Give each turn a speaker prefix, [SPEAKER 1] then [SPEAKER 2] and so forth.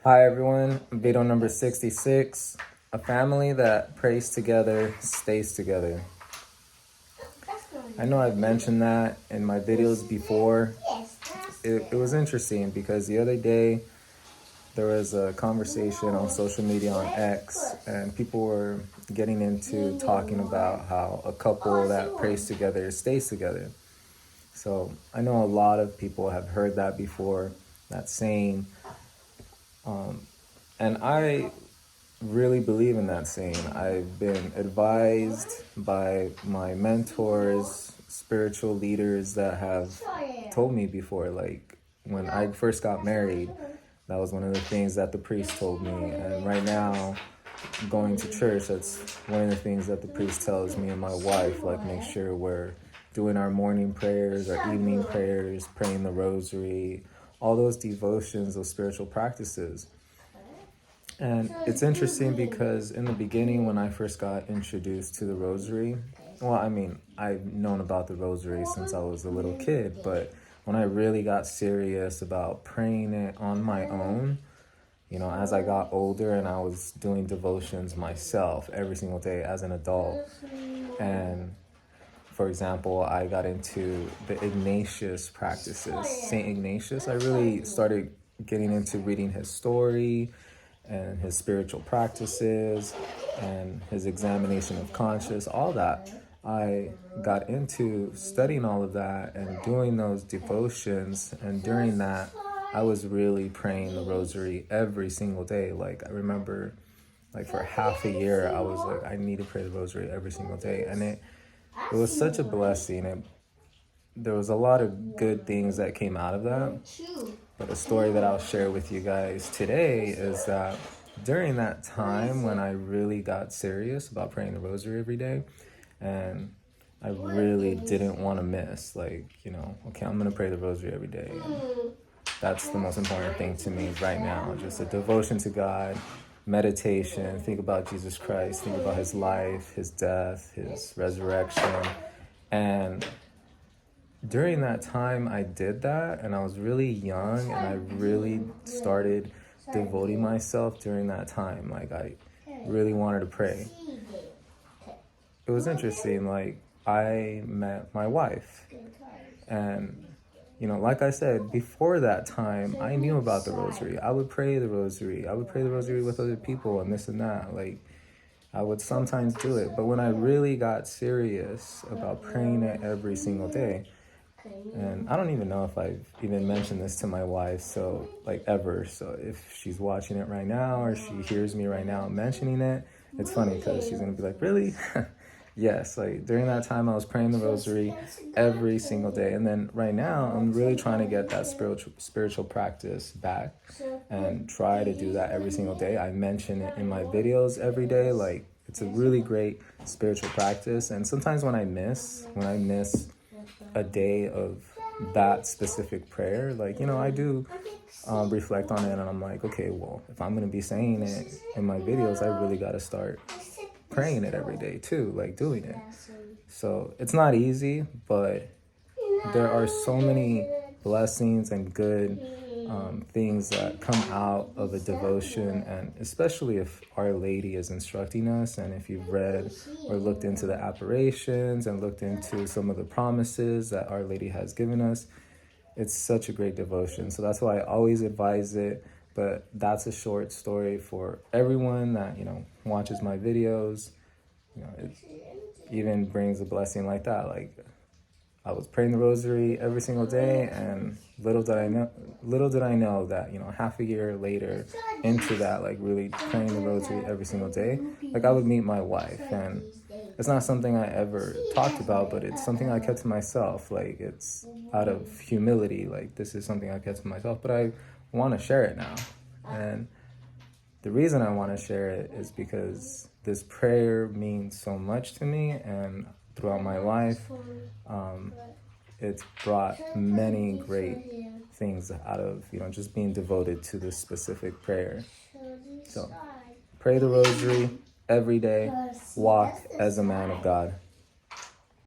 [SPEAKER 1] Hi everyone, video number 66. A family that prays together stays together. I know I've mentioned that in my videos before. It was interesting because the other day there was a conversation on social media on X, and people were getting into talking about how a couple that prays together stays together. So I know a lot of people have heard that before, that saying. And I really believe in that saying. I've been advised by my mentors, spiritual leaders that have told me before, like when I first got married, that was one of the things that the priest told me. And right now, going to church, that's one of the things that the priest tells me and my wife, like make sure we're doing our morning prayers, our evening prayers, praying the rosary, all those devotions, those spiritual practices. And it's interesting because in the beginning, when I first got introduced to the rosary, well, I mean, I've known about the rosary since I was a little kid, but when I really got serious about praying it on my own, as I got older and I was doing devotions myself every single day as an adult. And for example, I got into the Ignatius practices, Saint Ignatius. I really started getting into reading his story and his spiritual practices and his examination of conscience, all that. I got into studying all of that and doing those devotions, and during that I was really praying the rosary every single day. Like I remember, like for half a year I was like, I need to pray the rosary every single day, and it was such a blessing. There was a lot of good things that came out of that. But the story that I'll share with you guys today is that during that time when I really got serious about praying the rosary every day, and I really didn't want to miss, okay, I'm going to pray the rosary every day. And that's the most important thing to me right now. Just a devotion to God, meditation, think about Jesus Christ, think about his life, his death, his resurrection. And during that time I did that, and I was really young, and I really started devoting myself during that time. Like I really wanted to pray. It was interesting, like I met my wife, and like I said, before that time I knew about the rosary. I would pray the rosary. I would pray the rosary with other people and this and that. Like I would sometimes do it, but when I really got serious about praying it every single day, and I don't even know if I've even mentioned this to my wife, so ever. So if she's watching it right now or she hears me right now mentioning it, it's funny because she's going to be like, really? Yes, like during that time I was praying the rosary every single day. And then right now I'm really trying to get that spiritual practice back and try to do that every single day. I mention it in my videos every day. Like it's a really great spiritual practice. And sometimes when I miss a day of that specific prayer, I do reflect on it, and I'm like, okay, well, if I'm going to be saying it in my videos, I really got to start praying it every day too, like doing it. So it's not easy, but there are so many blessings and good things that come out of a devotion, and especially if Our Lady is instructing us, and if you've read or looked into the apparitions and looked into some of the promises that Our Lady has given us, it's such a great devotion. So that's why I always advise it. But that's a short story for everyone that watches my videos. It even brings a blessing like that. Like I was praying the rosary every single day, and little did I know that half a year later into that, like really praying the rosary every single day, like I would meet my wife. And it's not something I ever talked about, but it's something I kept to myself. Like it's out of humility, like this is something I kept to myself, but I want to share it now. And the reason I want to share it is because this prayer means so much to me, and throughout my life, it's brought many great things out of, just being devoted to this specific prayer. So pray the rosary every day, walk as a man of God.